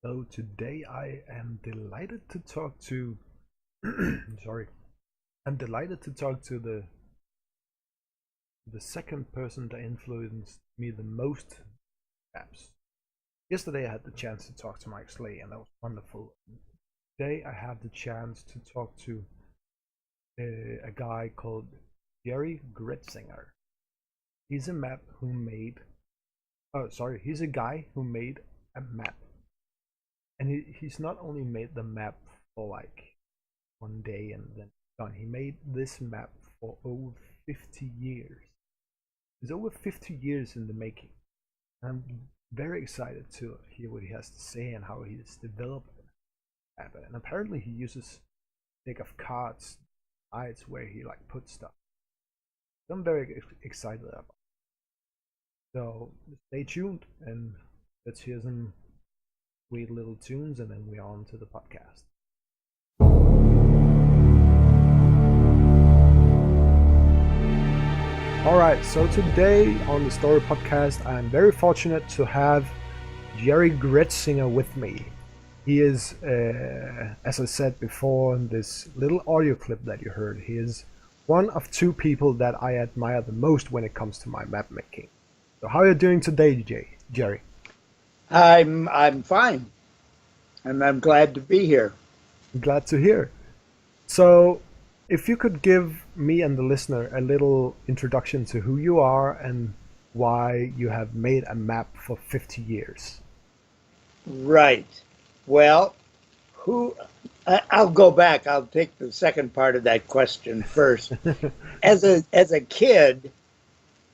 So today I am delighted to talk to sorry. I'm delighted to talk to the second person that influenced me the most, perhaps. Yesterday I had the chance to talk to Mike Slay and that was wonderful. Today I have the chance to talk to a guy called Jerry Gretzinger. He's a map who made he's a guy who made a map. And he's not only made the map for like one day and then done. He made this map for over 50 years. It's over 50 years in the making. I'm very excited to hear what he has to say and how he's developed the map. And apparently he uses a deck of cards, sides where he like puts stuff. So I'm very excited about it. So stay tuned and let's hear some sweet little tunes and then we're on to the podcast. Alright, so today on the Story Podcast, I'm very fortunate to have Jerry Gretzinger with me. He is, as I said before in this little audio clip that you heard, he is one of two people that I admire the most when it comes to my map making. So how are you doing today, Jerry? I'm fine, and I'm glad to be here. Glad to hear. So, if you could give me and the listener a little introduction to who you are and why you have made a map for 50 years. Right. Well, I'll go back. I'll take the second part of that question first. As a kid,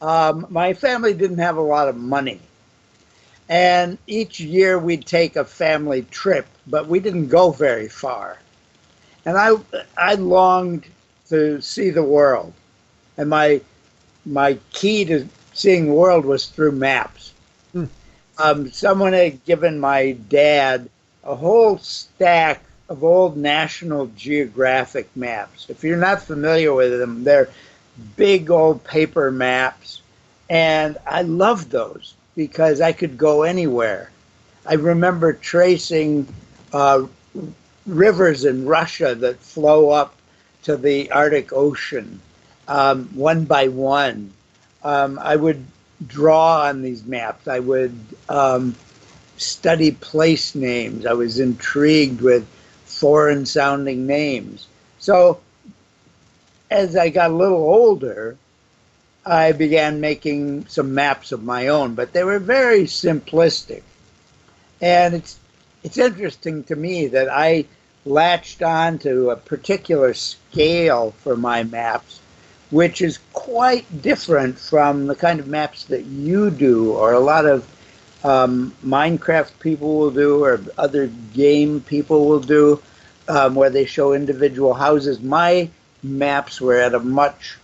my family didn't have a lot of money. And each year we'd take a family trip, but we didn't go very far. And I longed to see the world. And my key to seeing the world was through maps. Someone had given my dad a whole stack of old National Geographic maps. If you're not familiar with them, they're big old paper maps. And I loved those because I could go anywhere. I remember tracing rivers in Russia that flow up to the Arctic Ocean, one by one. I would draw on these maps. I would study place names. I was intrigued with foreign sounding names. So as I got a little older, I began making some maps of my own, but they were very simplistic. And it's interesting to me that I latched on to a particular scale for my maps, which is quite different from the kind of maps that you do or a lot of Minecraft people will do or other game people will do, where they show individual houses. My maps were at a much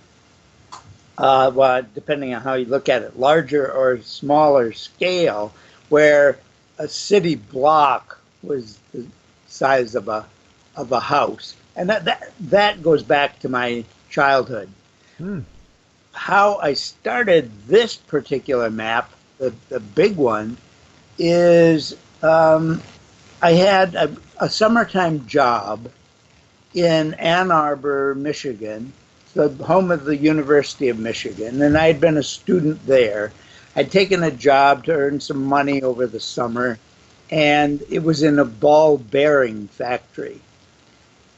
well, depending on how you look at it, larger or smaller scale, where a city block was the size of a house, and that goes back to my childhood. How I started this particular map, the big one, is I had a summertime job in Ann Arbor, Michigan, the home of the University of Michigan, and I had been a student there. I'd taken a job to earn some money over the summer, and it was in a ball bearing factory.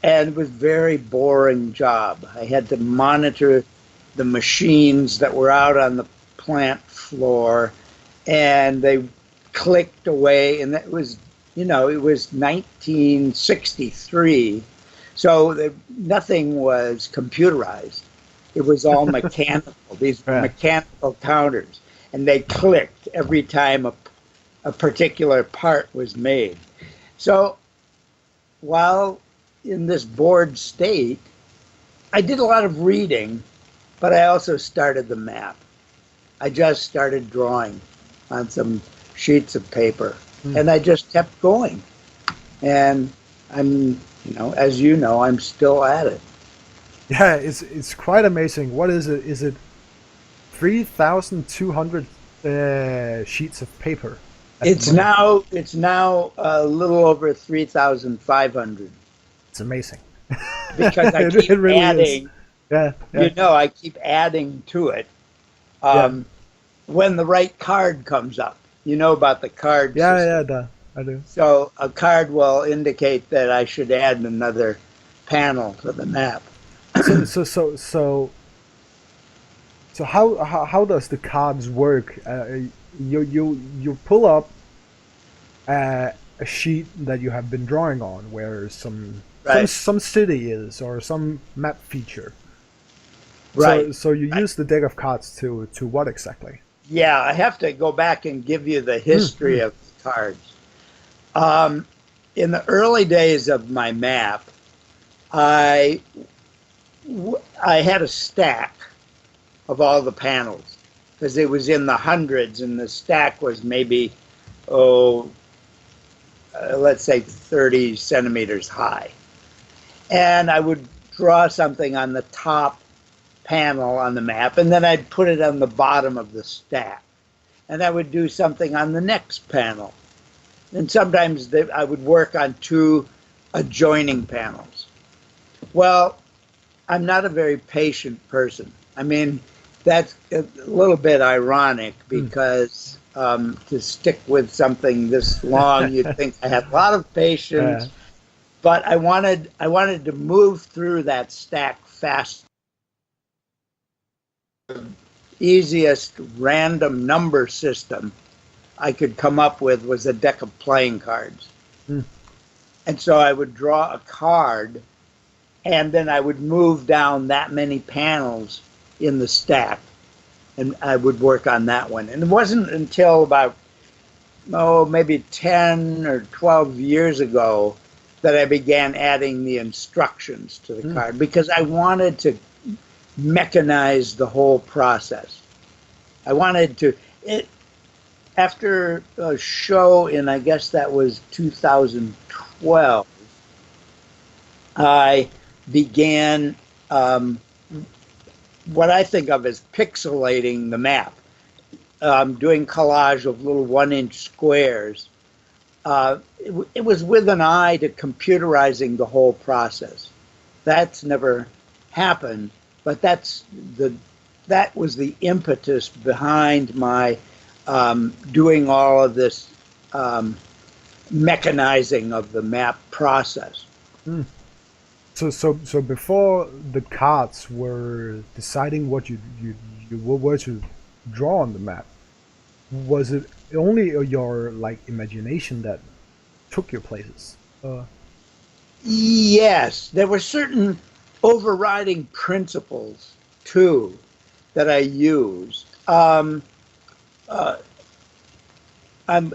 And it was a very boring job. I had to monitor the machines that were out on the plant floor, and they clicked away, and it was 1963. So nothing was computerized. It was all mechanical, these mechanical counters. And they clicked every time a particular part was made. So while in this bored state, I did a lot of reading, but I also started the map. I just started drawing on some sheets of paper. And I just kept going. And as you know, I'm still at it. Yeah, it's quite amazing. What is it? Is it 3,200 sheets of paper? at the moment. It's now a little over 3,500 It's amazing. because I It keep really is. adding. Yeah, yeah, You know, I keep adding to it yeah, um, when the right card comes up. You know about the card yeah, system. yeah. I do. So a card will indicate that I should add another panel to the map. So so so so so how does the cards work? You pull up a sheet that you have been drawing on, where Right, some city is or some map feature. right. So you Right. use the deck of cards to what exactly? Yeah, I have to go back and give you the Mm, history mm, of the cards. Um, in the early days of my map, I I had a stack of all the panels because it was in the hundreds, and the stack was maybe oh, let's say 30 centimeters high. And I would draw something on the top panel on the map, and then I'd put it on the bottom of the stack. And I would do something on the next panel. And sometimes I would work on two adjoining panels. Well, I'm not a very patient person. I mean, that's a little bit ironic mm. because to stick with something this long, you'd think I had a lot of uh, patience, but I wanted to move through that stack fast. Easiest random number system I could come up with was a deck of playing cards. mm. And so I would draw a card and then I would move down that many panels in the stack and I would work on that one. And it wasn't until about, maybe 10 or 12 years ago that I began adding the instructions to the Mm. card because I wanted to mechanize the whole process. I wanted to, it, after a show in, I guess that was 2012, I began what I think of as pixelating the map, doing collage of little 1 inch squares. It was with an eye to computerizing the whole process. That's never happened, but that was the impetus behind my doing all of this mechanizing of the map process. Mm. So before the cards were deciding what you were to draw on the map, was it only your like imagination that took your places? Yes, there were certain overriding principles too that I used. Uh, I'm,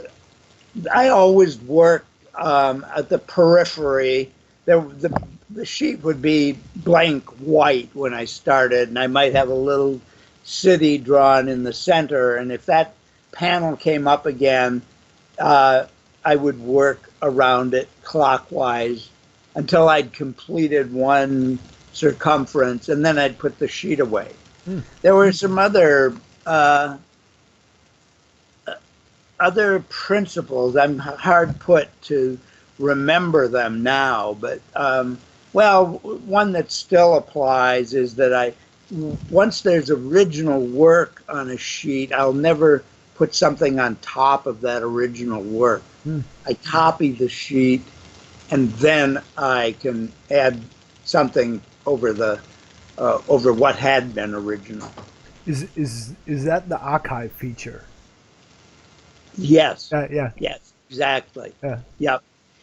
I always worked at the periphery. The sheet would be blank white when I started, and I might have a little city drawn in the center. And if that panel came up again, uh, I would work around it clockwise until I'd completed one circumference, and then I'd put the sheet away. Mm. There were some other principles. I'm hard put to remember them now, but one that still applies is that once there's original work on a sheet, I'll never put something on top of that original work. Mm. I copy the sheet and then I can add something over what had been original. Is that the archive feature? Yes, Yeah, yes, exactly. yeah. Yep.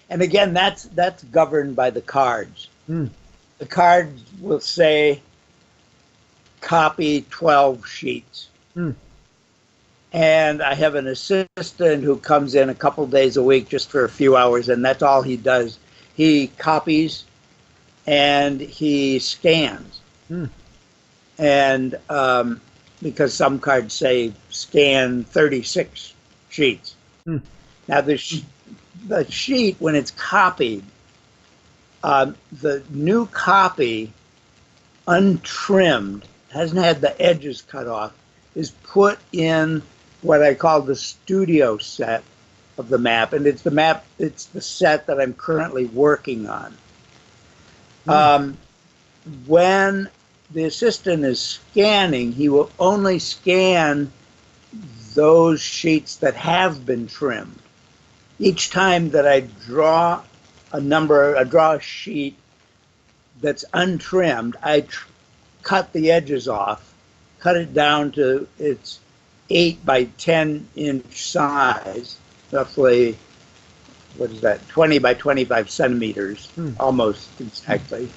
And again, that's governed by the cards. Mm. The card will say copy 12 sheets. Mm. And I have an assistant who comes in a couple days a week just for a few hours, and that's all he does. He copies and he scans. Mm. And because some cards say scan 36 sheets. Mm. Now, the sheet, when it's copied, the new copy, untrimmed, hasn't had the edges cut off, is put in what I call the studio set, of the map, and it's the set that I'm currently working on. Mm. When the assistant is scanning, he will only scan those sheets that have been trimmed. Each time that I draw a sheet that's untrimmed, I cut the edges off, cut it down to its 8 by 10-inch size, roughly, what is that, 20 by 25 centimeters, almost exactly.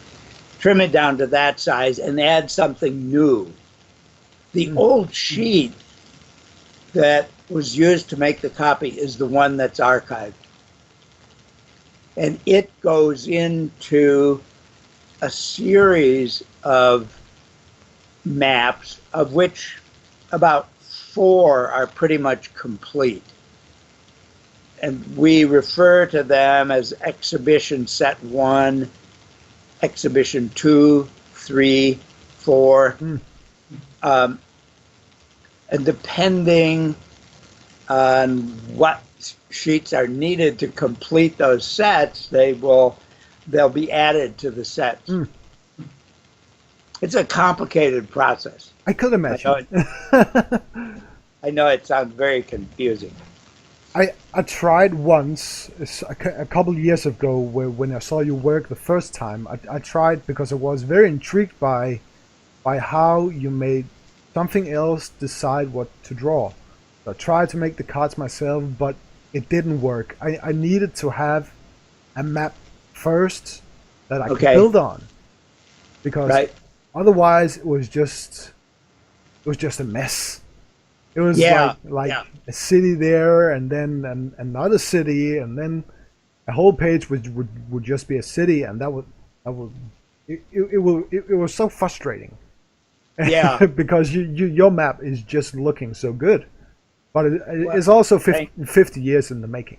Trim it down to that size and add something new. The old sheet that was used to make the copy is the one that's archived. And it goes into a series of maps, of which about 4 are pretty much complete. And we refer to them as Exhibition Set 1, Exhibition 2, 3, 4. And depending on what sheets are needed to complete those sets, they'll be added to the sets. It's a complicated process. I could imagine. I know it sounds very confusing. I tried once, a couple of years ago, when I saw you work the first time. I tried because I was very intrigued by how you made something else decide what to draw. So I tried to make the cards myself, but it didn't work. I needed to have a map first that I could build on, because otherwise it was just a mess. It was like a city there, and then another city, and then a whole page would just be a city, and it was so frustrating. Yeah, because your map is just looking so good, but it's also 50 years in the making.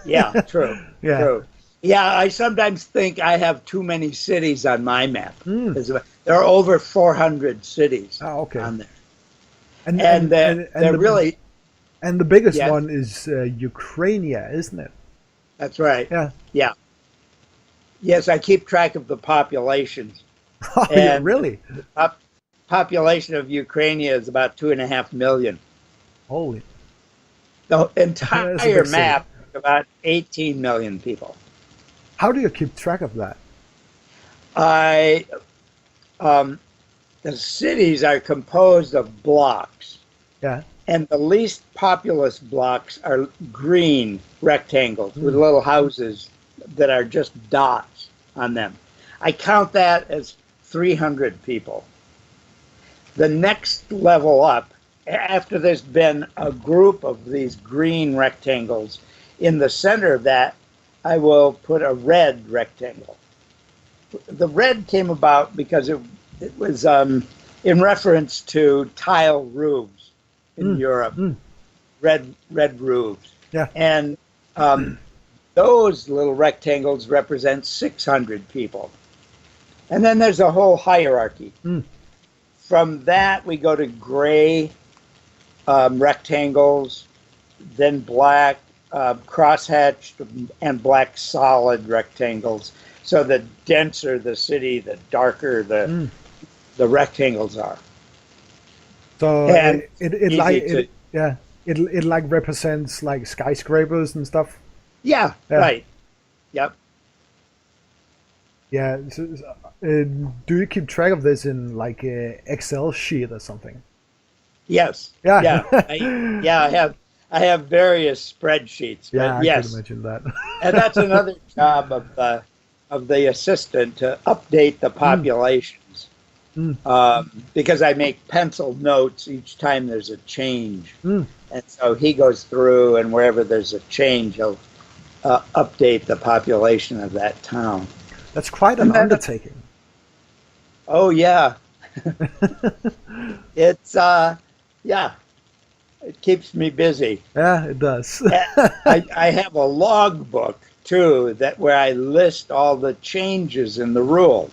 Yeah, true. True. Yeah, I sometimes think I have too many cities on my map. There are over 400 cities on there. And they're really... And the biggest one is Ukraine, isn't it? That's right. Yeah. Yes, I keep track of the populations. Oh, yeah, really? The population of Ukraine is about 2.5 million. Holy. The entire map is about 18 million people. How do you keep track of that? The cities are composed of blocks. Yeah. And the least populous blocks are green rectangles with little houses that are just dots on them. I count that as 300 people. The next level up, after there's been a group of these green rectangles, in the center of that, I will put a red rectangle. The red came about because it was in reference to tile roofs in Europe, red roofs. Yeah. And those little rectangles represent 600 people. And then there's a whole hierarchy. From that, we go to gray rectangles, then black, crosshatched, and black solid rectangles. So the denser the city, the darker the rectangles are. So it like represents like skyscrapers and stuff. Yeah. Right. Yep. Yeah. So, do you keep track of this in like a Excel sheet or something? Yes. Yeah. I have various spreadsheets. Yeah, but yes. I could imagine that. And that's another job of the assistant, to update the populations. Because I make pencil notes each time there's a change. And so he goes through, and wherever there's a change, he'll update the population of that town. That's quite an undertaking. Oh, yeah. It's, it keeps me busy. Yeah, it does. I have a logbook, too, where I list all the changes in the rules.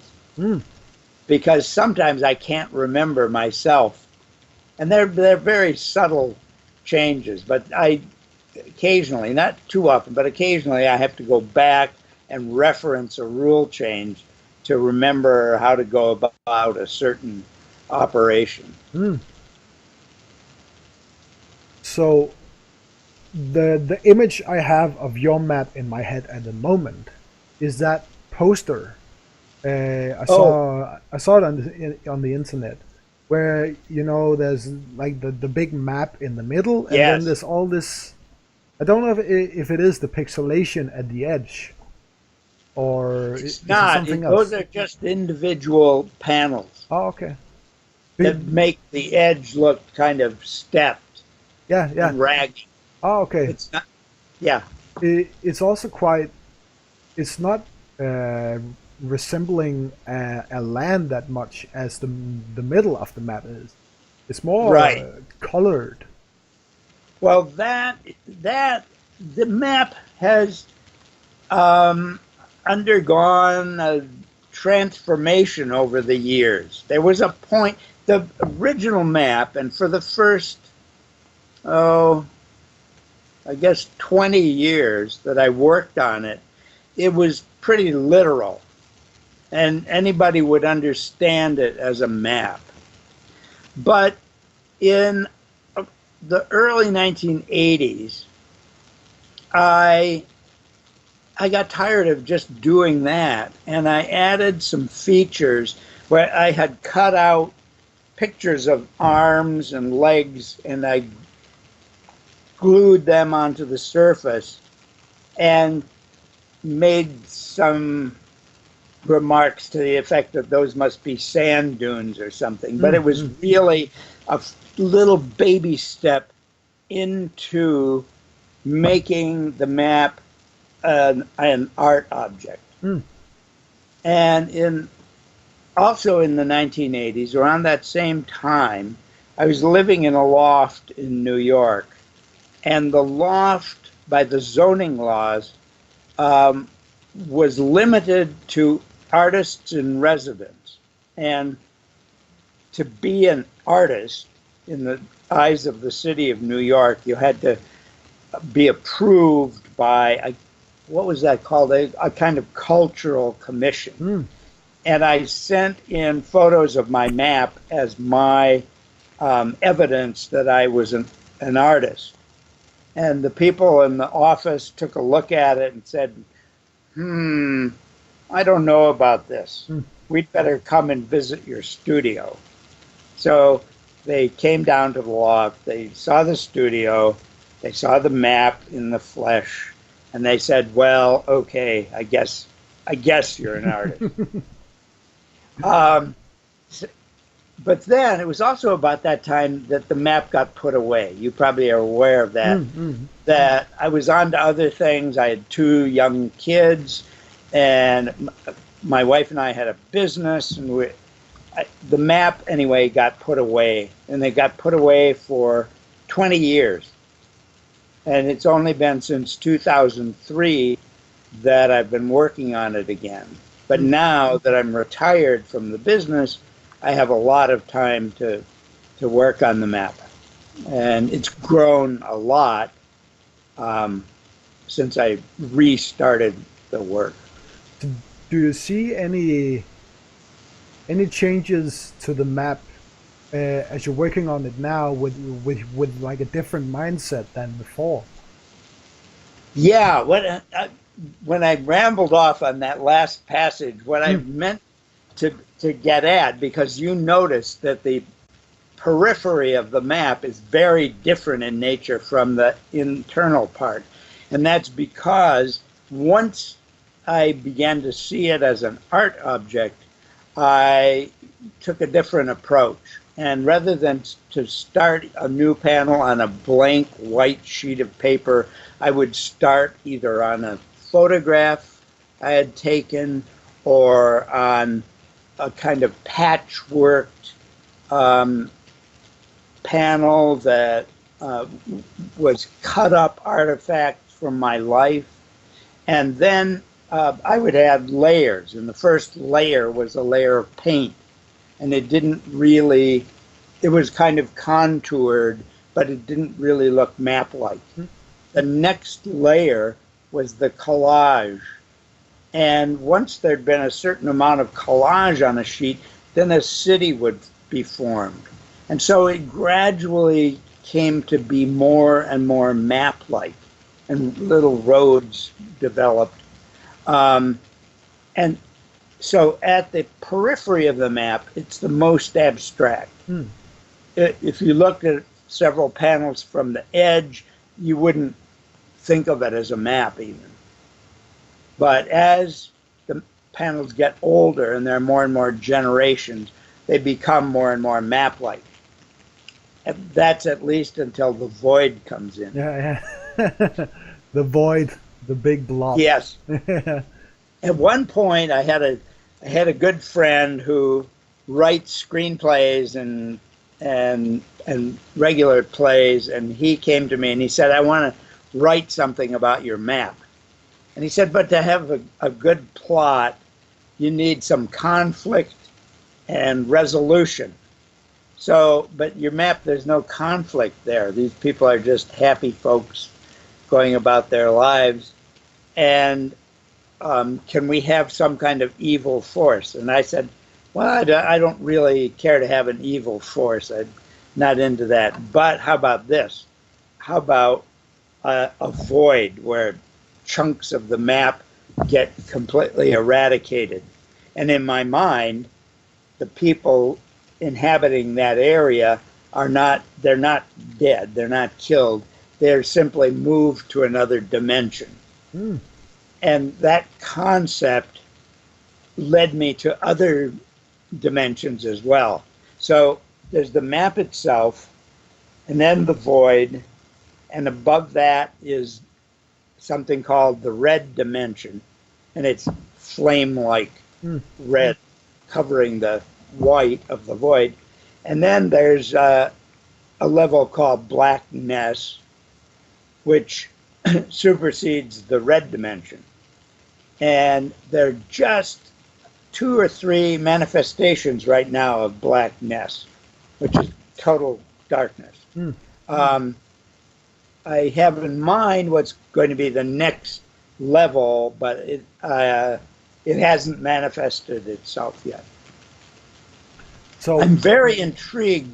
Because sometimes I can't remember myself. And they're very subtle changes, but I occasionally, not too often, but occasionally I have to go back and reference a rule change to remember how to go about a certain operation. Mm. So the image I have of your map in my head at the moment is that poster. Oh, I saw it on the internet, where there's like the big map in the middle, and then yes. there's all this. I don't know if it is the pixelation at the edge, or It's is it not. something Those else? are just individual panels Oh, okay. that make the edge look kind of stepped Yeah, yeah. and ragged. Oh, okay. It's not, yeah, It's also quite. It's not uh, resembling a land that much as the middle of the map is. It's more right. colored. Well, that the map has um, undergone a transformation over the years. There was a point, the original map, and for the first, oh, I guess 20 years that I worked on it, it was pretty literal, and anybody would understand it as a map. But in the early 1980s, I I got tired of just doing that, and I added some features where I had cut out pictures of arms and legs, and I glued them onto the surface and made some remarks to the effect that those must be sand dunes or something. But it was Mm-hmm. really a little baby step into making the map an art object. Mm. And also in the 1980s, around that same time, I was living in a loft in New York, and the loft, by the zoning laws, um, was limited to artists in residence. And to be an artist in the eyes of the city of New York, you had to be approved by what was that called? A kind of cultural commission. Mm. And I sent in photos of my map as my evidence that I was an artist. And the people in the office took a look at it and said, I don't know about this. Mm. We'd better come and visit your studio. So they came down to the loft, they saw the studio, they saw the map in the flesh, and they said, well, okay, I guess you're an artist. um, but then it was also about that time that the map got put away. You probably are aware of that. Mm-hmm. That I was on to other things. I had two young kids, and my wife and I had a business, and the map anyway got put away, and they got put away for 20 years. And it's only been since 2003 that I've been working on it again. But now that I'm retired from the business, I have a lot of time to work on the map. And it's grown a lot since I restarted the work. Do you see any changes to the map as you're working on it now with like a different mindset than before? Yeah, when I rambled off on that last passage, what I meant to get at, because you notice that the periphery of the map is very different in nature from the internal part. And that's because once I began to see it as an art object, I took a different approach. And rather than to start a new panel on a blank white sheet of paper, I would start either on a photograph I had taken or on a kind of patchworked panel that was cut up artifacts from my life. And then I would add layers. And the first layer was a layer of paint. And it didn't really, it was kind of contoured, but it didn't really look map-like. the next layer was the collage. And once there'd been a certain amount of collage on a sheet, then a city would be formed. And so it gradually came to be more and more map-like, and little roads developed. And so at the periphery of the map, it's the most abstract. Mm. If you looked at several panels from the edge, you wouldn't think of it as a map even. But as the panels get older and there are more and more generations, they become more and more map-like. And that's at least until the void comes in. Yeah, yeah. The void, the big blob. Yes. At one point, I had a good friend who writes screenplays and regular plays, and he came to me and he said, "I want to write something about your map." And he said, "But to have a good plot, you need some conflict and resolution. So, but your map, there's no conflict there. These people are just happy folks going about their lives. And can we have some kind of evil force?" And I said, "Well, I don't really care to have an evil force. I'm not into that. But how about this? How about a void where chunks of the map get completely eradicated? And in my mind, the people inhabiting that area they're not dead, they're not killed, they're simply moved to another dimension." Mm. And that concept led me to other dimensions as well. So there's the map itself, and then the void, and above that is something called the red dimension, and it's flame-like red covering the white of the void. And then there's a level called blackness, which supersedes the red dimension. And there are just 2 or 3 manifestations right now of blackness, which is total darkness. I have in mind what's going to be the next level, but it hasn't manifested itself yet. So I'm very intrigued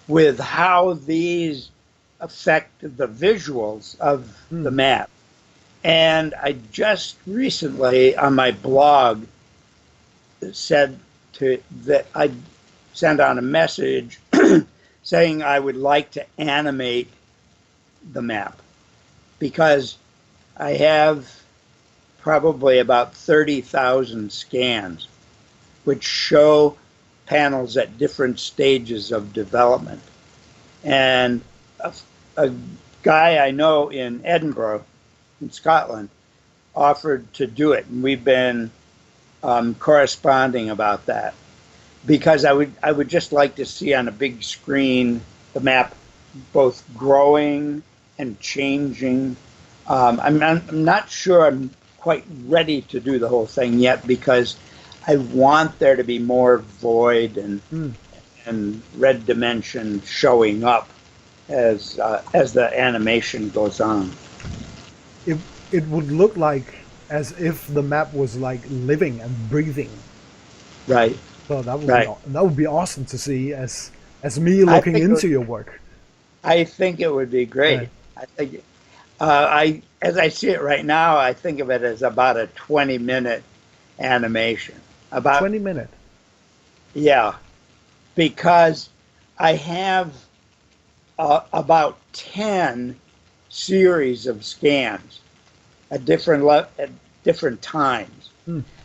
with how these affect the visuals of the map. And I just recently on my blog said that I sent out a message saying I would like to animate the map, because I have probably about 30,000 scans which show panels at different stages of development. And a guy I know in Edinburgh, in Scotland, offered to do it, and we've been corresponding about that, because I would just like to see on a big screen the map both growing and changing. I'm not sure I'm quite ready to do the whole thing yet, because I want there to be more void and red dimension showing up as the animation goes on. It would look like as if the map was like living and breathing. Right. So that would Right. that would be awesome to see as me looking into your work. I think it would be great. Right. I think as I see it right now, I think of it as about a 20-minute animation. About 20 minutes. Yeah, because I have about 10 series of scans at different times.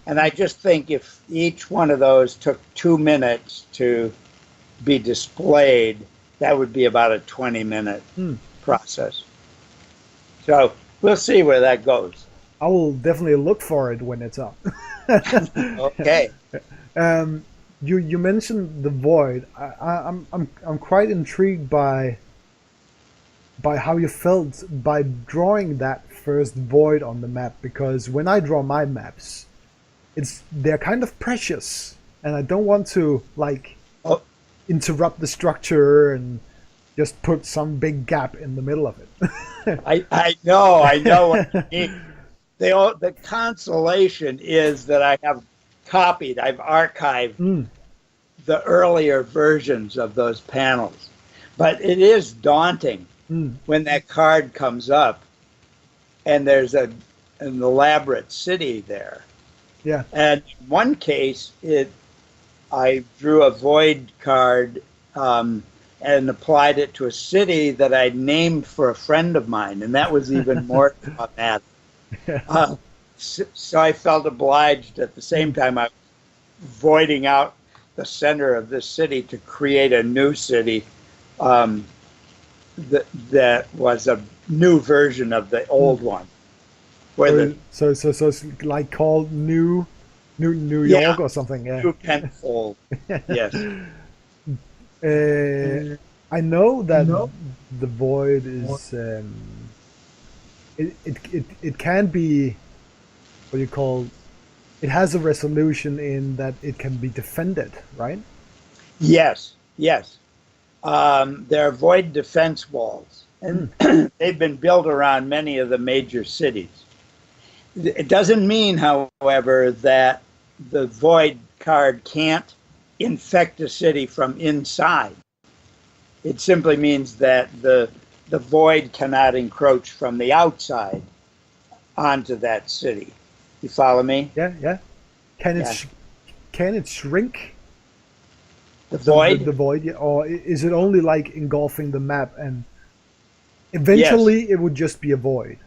And I just think if each one of those took 2 minutes to be displayed, that would be about a 20-minute process. So we'll see where that goes. I will definitely look for it when it's up. Okay. You mentioned the void. I'm quite intrigued by how you felt by drawing that first void on the map, because when I draw my maps, they're kind of precious, and I don't want to like interrupt the structure and just put some big gap in the middle of it. I know what you mean. The consolation is that I've archived Mm, the earlier versions of those panels. But it is daunting mm, when that card comes up and there's an elaborate city there. yeah. And in one case, I drew a void card and applied it to a city that I'd named for a friend of mine, and that was even more traumatic. So I felt obliged at the same Mm. time I was voiding out the center of this city to create a new city um, that was a new version of the old one. Where So it's like called New yeah, York or something. Yeah. new Penfold. Yes. I know that the void is it can be what you call it has a resolution in that it can be defended, right? Yes. Yes. There are void defense walls, and they've been built around many of the major cities. It doesn't mean, however, that the void card can't infect a city from inside. It simply means that the void cannot encroach from the outside onto that city. You follow me? Yeah, yeah. Can it Yeah. can it shrink The void? the void, or is it only like engulfing the map and eventually Yes. it would just be a void?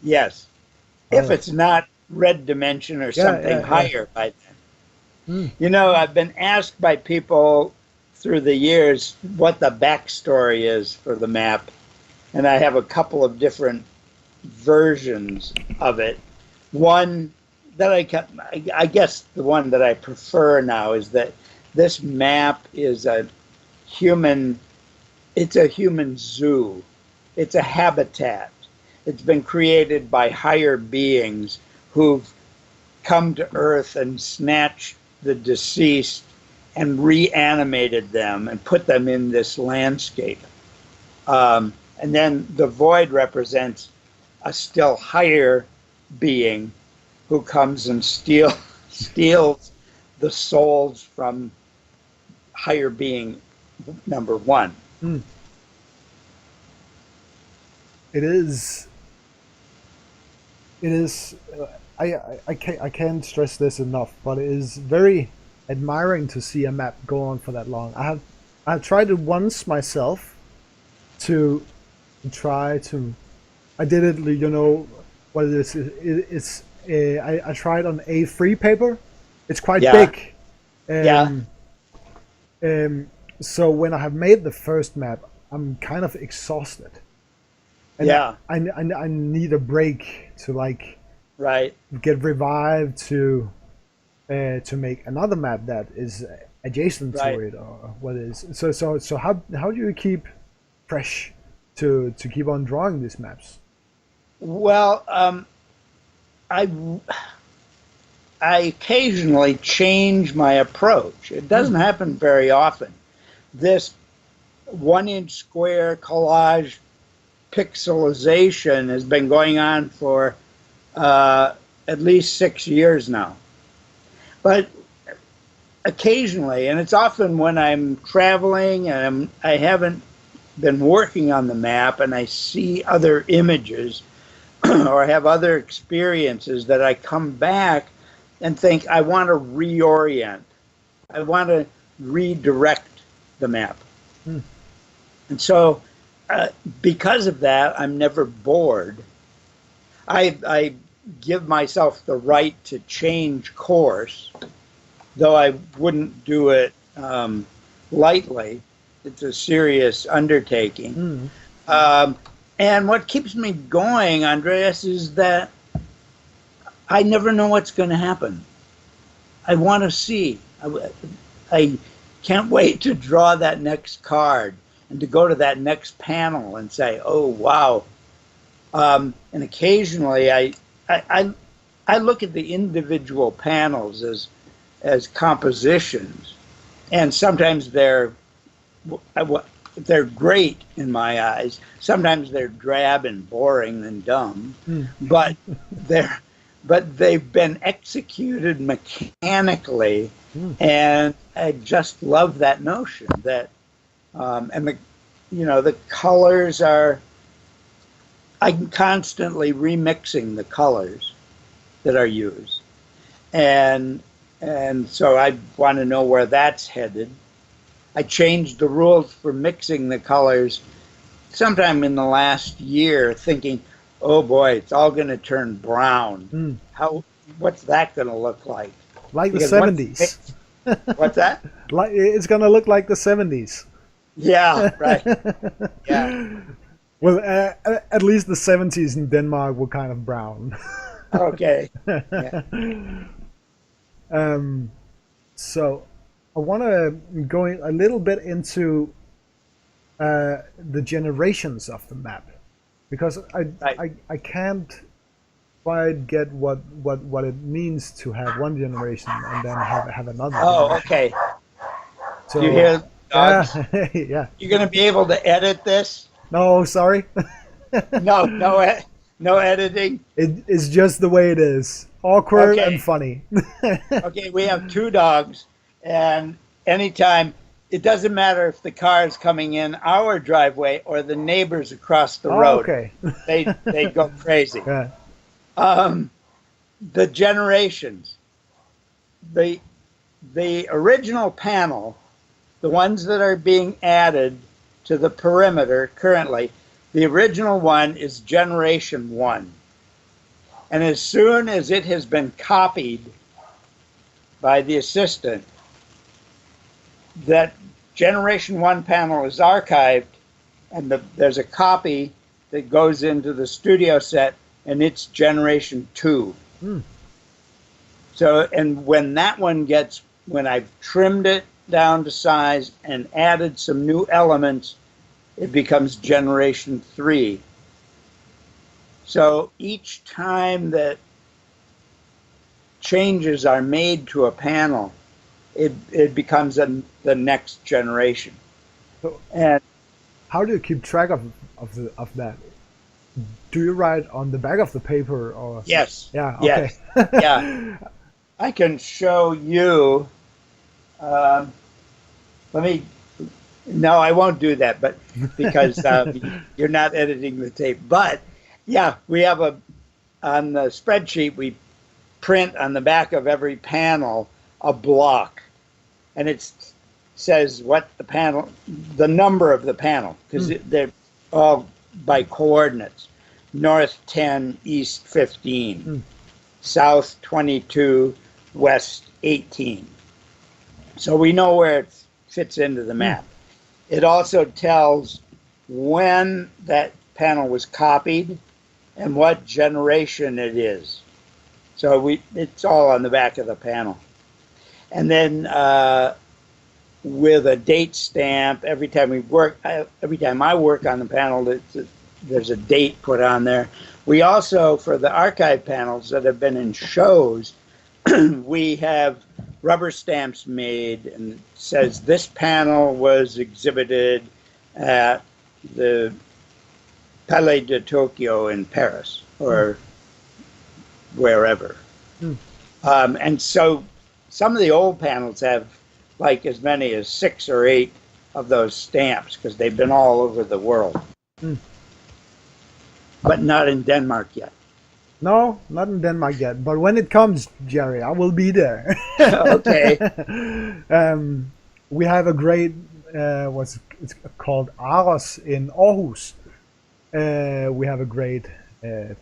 Yes. If Oh, it's not red dimension or yeah, something yeah, yeah. higher by then. Mm, You know, I've been asked by people through the years what the backstory is for the map, and I have a couple of different versions of it. One that I guess the one that I prefer now is that this map is it's a human zoo. It's a habitat. It's been created by higher beings who've come to Earth and snatched the deceased and reanimated them and put them in this landscape. And then the void represents a still higher being who comes and steals the souls from higher being number one. mm. It is. It is. I can't stress this enough, but it is very admiring to see a map go on for that long. I've tried it once myself to try to. I did it. You know what it is? It's I tried on A3 paper. It's quite Yeah, big. yeah, Um, so when I have made the first map, I'm kind of exhausted, and yeah, I need a break to like right, get revived to make another map that is adjacent to right. it or what is. So how do you keep fresh to keep on drawing these maps? Well, I I occasionally change my approach. It doesn't Mm, happen very often. This 1 inch square collage pixelization has been going on for at least 6 years now. But occasionally, and it's often when I'm traveling and I haven't been working on the map and I see other images or have other experiences that I come back and think I want to reorient. I want to redirect the map. mm, And so, because of that, I'm never bored. I give myself the right to change course, though I wouldn't do it lightly. It's a serious undertaking. mm, Um, and what keeps me going, Andreas, is that I never know what's going to happen. I want to see. I can't wait to draw that next card and to go to that next panel and say, "Oh, wow!" And occasionally, I look at the individual panels as compositions, and sometimes they're they're great in my eyes. Sometimes they're drab and boring and dumb, Mm. but they're but they've been executed mechanically, Mm. and I just love that notion that and the colors are. I'm constantly remixing the colors that are used, and so I want to know where that's headed. I changed the rules for mixing the colors sometime in the last year, thinking, "Oh boy, it's all going to turn brown. Mm. What's that going to look like?" Like the Because 70s. what's that? Like it's gonna look like the 70s. Yeah, right. Yeah. Well, at least the 70s in Denmark were kind of brown. Okay. Yeah. So I want to go a little bit into the generations of the map, because Right. I can't quite get what it means to have one generation and then have another Oh, generation. okay. So Do you hear dogs? yeah, yeah. You're going to be able to edit this? No, sorry. No, no editing. It's just the way it is. Awkward and Okay. funny. Okay, we have two dogs, and anytime, it doesn't matter if the car is coming in our driveway or the neighbors across the Oh, road. okay. They go crazy. Yeah. Um, the generations, the original panel, the ones that are being added to the perimeter currently, the original one is generation 1. And as soon as it has been copied by the assistant, that generation 1 panel is archived, and there's a copy that goes into the studio set, and it's generation 2. Hmm. So, and when I've trimmed it down to size and added some new elements, it becomes generation 3. So each time that changes are made to a panel, it becomes the next generation. So And how do you keep track of that? Do you write on the back of the paper or? yes, Yeah. Okay. yes, yeah, I can show you. Um, let me. No, I won't do that, but because you're not editing the tape. But yeah, we have on the spreadsheet we print on the back of every panel a block, and it says what the number of the panel, because they're all by coordinates: north 10, east 15, south 22, west 18. So we know where it fits into the map. It also tells when that panel was copied and what generation it is. So it's all on the back of the panel. And then with a date stamp, every time I work on the panel, there's a date put on there. We also, for the archive panels that have been in shows, we have rubber stamps made, and it says this panel was exhibited at the Palais de Tokyo in Paris or wherever. And so some of the old panels have like as many as 6 or 8 of those stamps because they've been all over the world. But not in Denmark yet. No, not in Denmark yet. But when it comes, Jerry, I will be there. Okay. We have a great what's it's called Aros in Aarhus. We have a great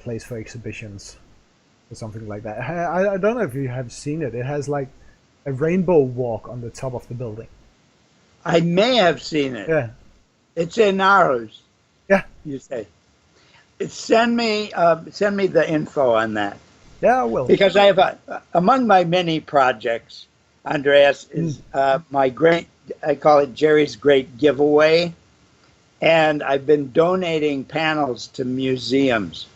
place for exhibitions or something like that. I don't know if you have seen it. It has like a rainbow walk on the top of the building. I may have seen it. Yeah. It's in ours. Yeah. You say. Send me the info on that. Yeah, I will. Because I have among my many projects, Andreas, is my great, I call it Jerry's Great Giveaway. And I've been donating panels to museums.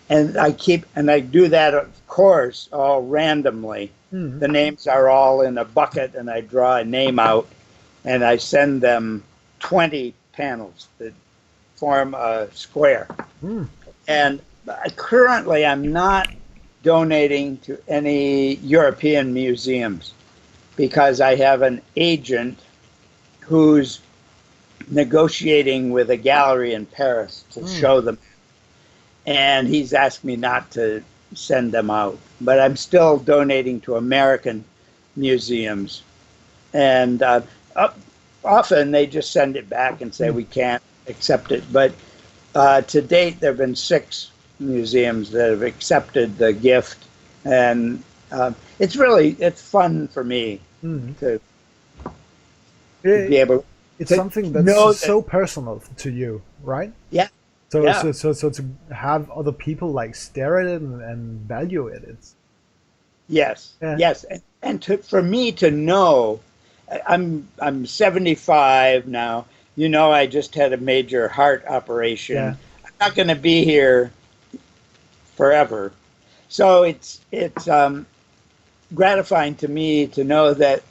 And I do that, of course, all randomly. The names are all in a bucket, and I draw a name out, and I send them 20 panels that form a square. Mm. And currently, I'm not donating to any European museums because I have an agent who's negotiating with a gallery in Paris to show them. And he's asked me not to send them out. But I'm still donating to American museums. And often they just send it back and say we can't accept it. But to date, there have been 6 museums that have accepted the gift. And it's fun for me to be able. It's something that's so personal to you, right? Yeah. So, Yeah. so to have other people like stare at it and value it, it's Yes, yeah. yes, and for me to know, I'm 75 now. You know, I just had a major heart operation. Yeah. I'm not going to be here forever, so it's gratifying to me to know that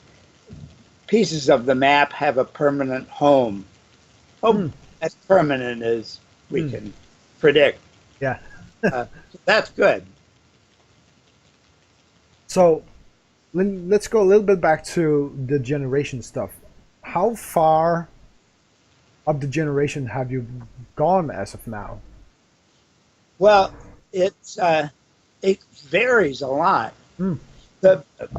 pieces of the map have a permanent home. As permanent as we can predict. Yeah. That's good. So let's go a little bit back to the generation stuff. How far of the generation have you gone as of now? Well, it varies a lot.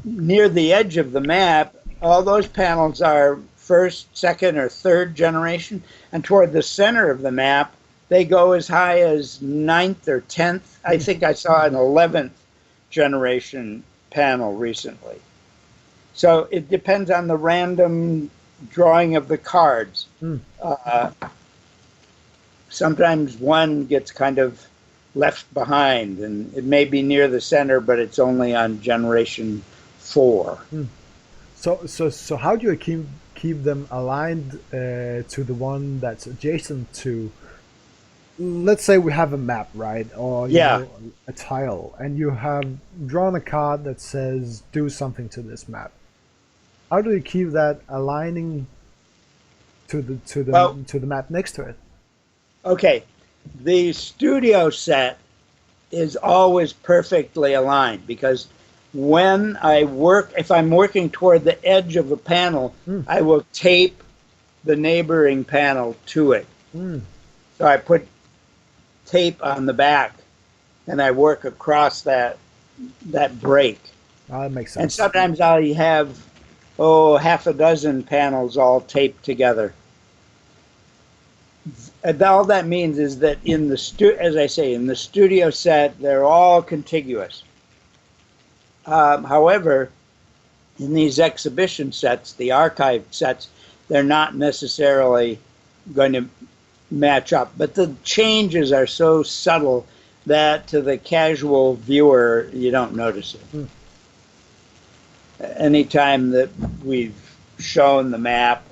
Near the edge of the map, all those panels are first, second, or third generation, and toward the center of the map, they go as high as 9th or 10th. I think I saw an 11th generation panel recently. So it depends on the random drawing of the cards. Sometimes one gets kind of left behind, and it may be near the center, but it's only on generation 4. So how do you keep them aligned to the one that's adjacent to? Let's say we have a map, right? Or you know, a tile, and you have drawn a card that says do something to this map. How do you keep that aligning to the map next to it? Okay, the studio set is always perfectly aligned because when I work, if I'm working toward the edge of a panel, I will tape the neighboring panel to it. So I put tape on the back and I work across that break. Oh, that makes sense. And sometimes I'll have half a dozen panels all taped together. And all that means is that in the as I say, in the studio set, they're all contiguous. However, in these exhibition sets, the archive sets, they're not necessarily going to match up. But the changes are so subtle that to the casual viewer, you don't notice it. Anytime that we've shown the map,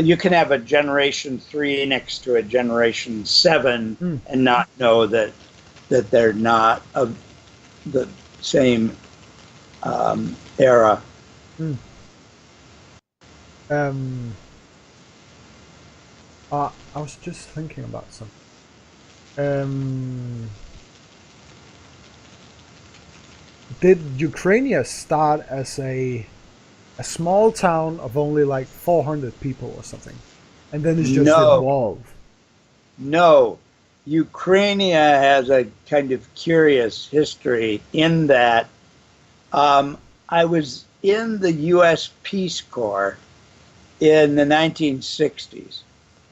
you can have a generation 3 next to a generation 7 and not know that they're not of the same era. I was just thinking about something. Did Ukraine start as a small town of only like 400 people or something, and then it's just evolved? No, Ukraine has a kind of curious history in that I was in the U.S. Peace Corps in the 1960s.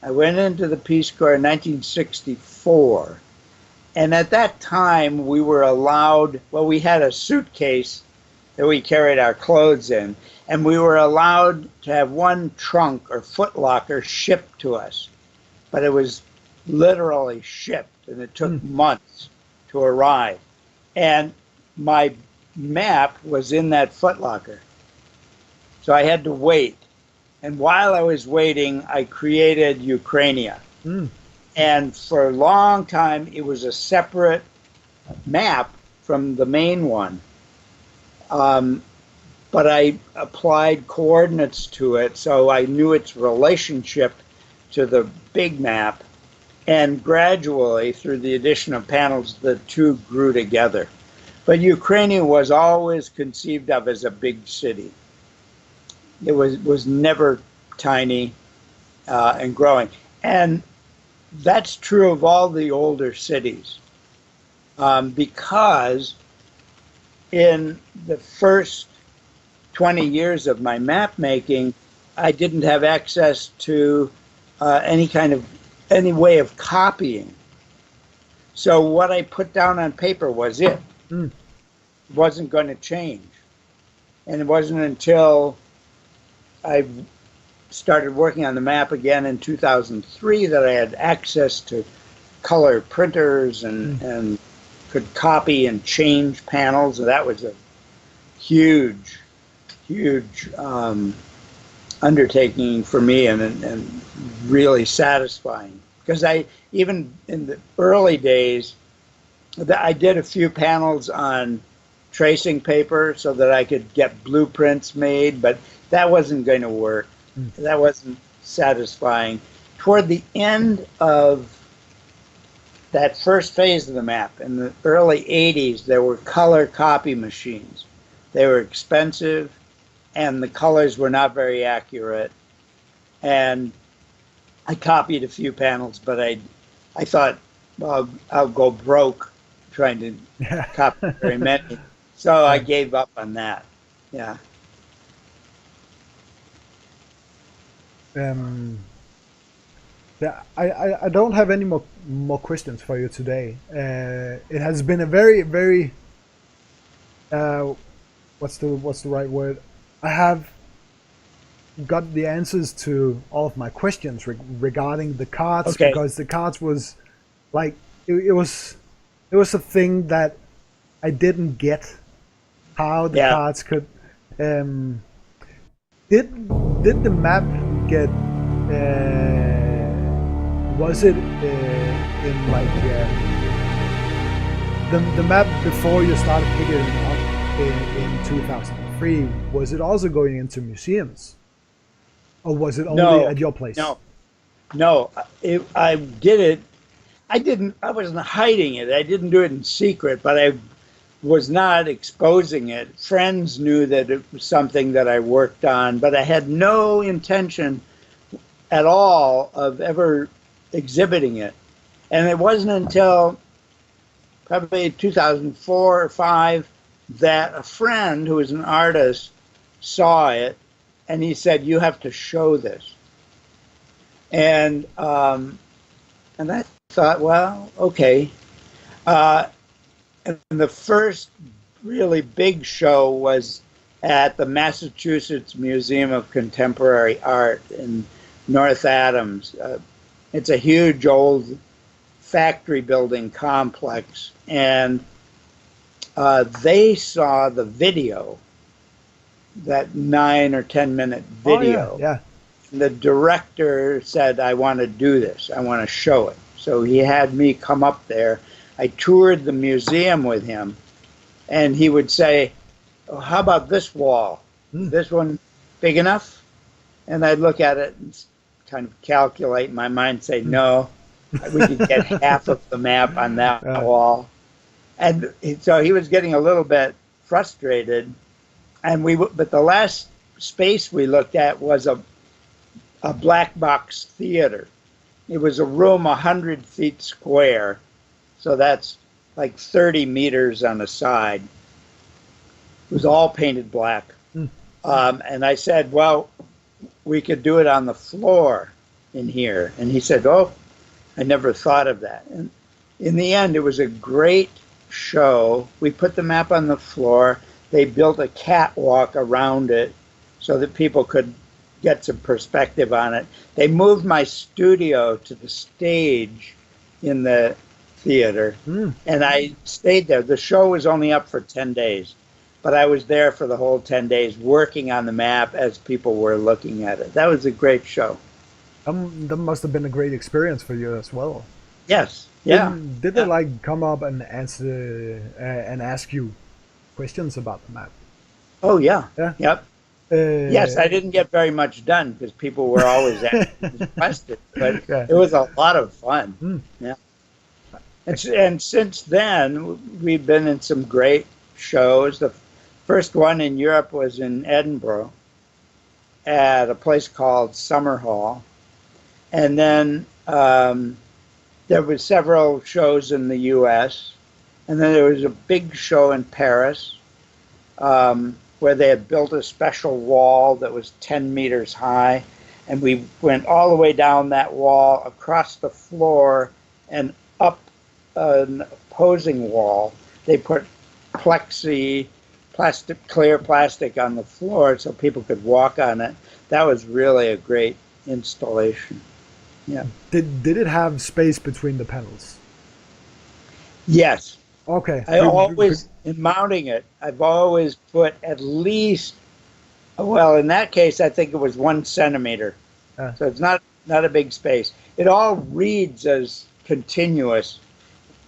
I went into the Peace Corps in 1964. And at that time, we were allowed, well, we had a suitcase that we carried our clothes in, and we were allowed to have one trunk or footlocker shipped to us. But it was literally shipped, and it took months to arrive. And my map was in that footlocker. So I had to wait. And while I was waiting, I created Ukrainia. And for a long time, it was a separate map from the main one. But but I applied coordinates to it, so I knew its relationship to the big map. And gradually, through the addition of panels, the two grew together. But Ukraine was always conceived of as a big city. It was never tiny and growing. And that's true of all the older cities, because in the first 20 years of my map making, I didn't have access to any way of copying. So what I put down on paper was it. Mm. It wasn't going to change. And it wasn't until I started working on the map again in 2003 that I had access to color printers and could copy and change panels. And that was a huge undertaking for me, and really satisfying, because even in the early days, I did a few panels on tracing paper so that I could get blueprints made, but that wasn't going to work. That wasn't satisfying. Toward the end of that first phase of the map, in the early 80s, there were color copy machines. They were expensive, and the colors were not very accurate. And I copied a few panels, but I thought, well, I'll go broke trying to copy very many. So I gave up on that. Yeah. Yeah, I don't have any more questions for you today. It has been a very what's the right word? I have got the answers to all of my questions regarding the cards, Okay. because the cards was like it was a thing that I didn't get how the cards could. Did the map get? Was it in like the map before you started picking it up in 2003? Was it also going into museums, or was it only at your place? No. I did it. I wasn't hiding it. I didn't do it in secret, but I was not exposing it. Friends knew that it was something that I worked on, but I had no intention at all of ever exhibiting it. And it wasn't until probably 2004 or 5 that a friend who was an artist saw it, and he said, "You have to show this." And I thought, well, okay. And the first really big show was at the Massachusetts Museum of Contemporary Art in North Adams. It's a huge old factory building complex, and they saw the video, that 9 or 10-minute video. Oh, yeah. The director said, "I want to do this. I want to show it." So he had me come up there. I toured the museum with him, and he would say, "Oh, how about this wall? This one big enough?" And I'd look at it and kind of calculate in my mind, say, "No, we could get half of the map on that wall." And so he was getting a little bit frustrated. But the last space we looked at was a black box theater. It was a room 100 feet square, so that's like 30 meters on a side. It was all painted black. And I said, "Well, we could do it on the floor in here." And he said, "Oh, I never thought of that." And in the end, it was a great show. We put the map on the floor. They built a catwalk around it so that people could get some perspective on it. They moved my studio to the stage in the theater, and I stayed there. The show was only up for 10 days, but I was there for the whole 10 days working on the map as people were looking at it. That was a great show. That must have been a great experience for you as well. Yes. Yeah. Did they like come up and answer and ask you questions about the map? Oh yeah. Yeah. Yep. Yes, I Uh, didn't get very much done because people were always asking me questions, but yeah. it was a lot of fun. Mm. Yeah. And since then, we've been in some great shows. The first one in Europe was in Edinburgh at a place called Summer Hall. And then there were several shows in the U.S. And then there was a big show in Paris where they had built a special wall that was 10 meters high. And we went all the way down that wall, across the floor, and up an opposing wall. They put clear plastic on the floor so people could walk on it. That was really a great installation. Yeah. Did it have space between the panels? Yes. Okay. I always, in mounting it, I've always put at least, well, in that case, I think it was 1 centimeter. So it's not a big space. It all reads as continuous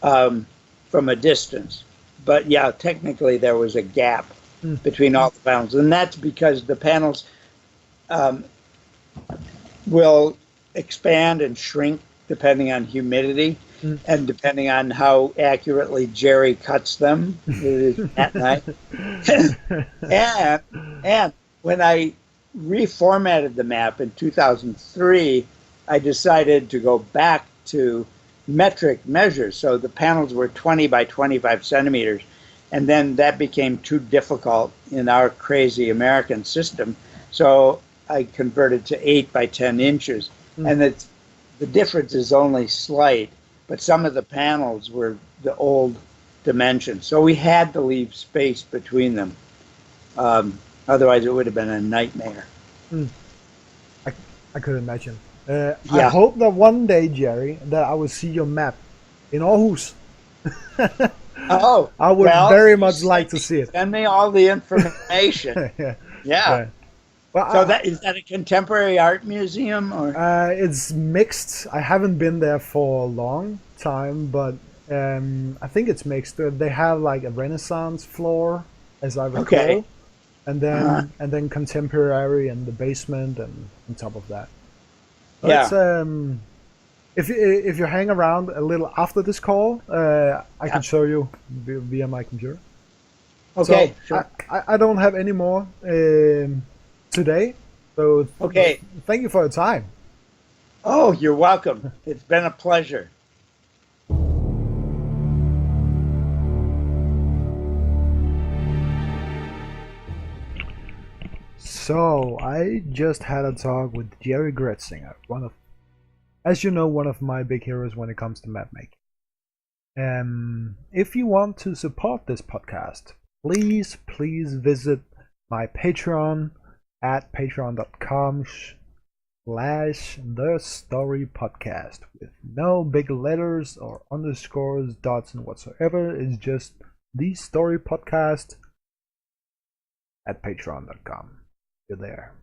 from a distance. But yeah, technically there was a gap between all the panels. And that's because the panels um, will expand and shrink depending on humidity and depending on how accurately Jerry cuts them at night. and when I reformatted the map in 2003, I decided to go back to metric measures. So the panels were 20 by 25 centimeters. And then that became too difficult in our crazy American system. So I converted to 8 by 10 inches. And the difference is only slight, but some of the panels were the old dimensions. So we had to leave space between them. Otherwise, it would have been a nightmare. I could imagine. Yeah. I hope that one day, Jerry, that I will see your map in Aarhus. Oh, I would very much like to see it. Send me all the information. Yeah. Yeah. Well, So is that a contemporary art museum or? It's mixed. I haven't been there for a long time, but I think it's mixed. They have like a Renaissance floor, as I recall, Okay. and then contemporary in the basement and on top of that. But Yeah. if you hang around a little after this call, I can show you via my computer. Okay. So Sure. I don't have any more today. So Okay. thank you for your time. Oh, you're welcome. It's been a pleasure. So I just had a talk with Jerry Gretzinger, as you know, one of my big heroes when it comes to map making. If you want to support this podcast, please visit my Patreon at patreon.com/the-story-podcast with no big letters or underscores, dots, and whatsoever. It's just the story podcast at patreon.com. You're there.